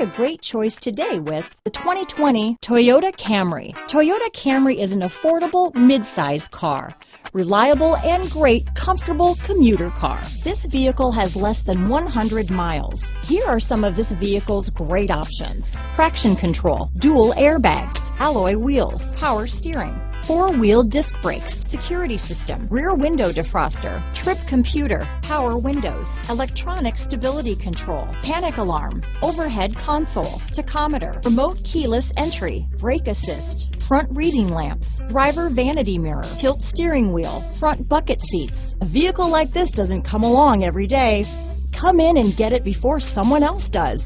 a great choice today with the 2020 Toyota Camry. Toyota Camry is an affordable mid-size car. Reliable and great, comfortable commuter car. This vehicle has less than 100 miles. Here are some of this vehicle's great options: traction control, dual airbags, alloy wheels, power steering, four-wheel disc brakes, security system, rear window defroster, trip computer, power windows, electronic stability control, panic alarm, overhead console, tachometer, remote keyless entry, brake assist, front reading lamps, driver vanity mirror, tilt steering wheel, front bucket seats. A vehicle like this doesn't come along every day. Come in and get it before someone else does.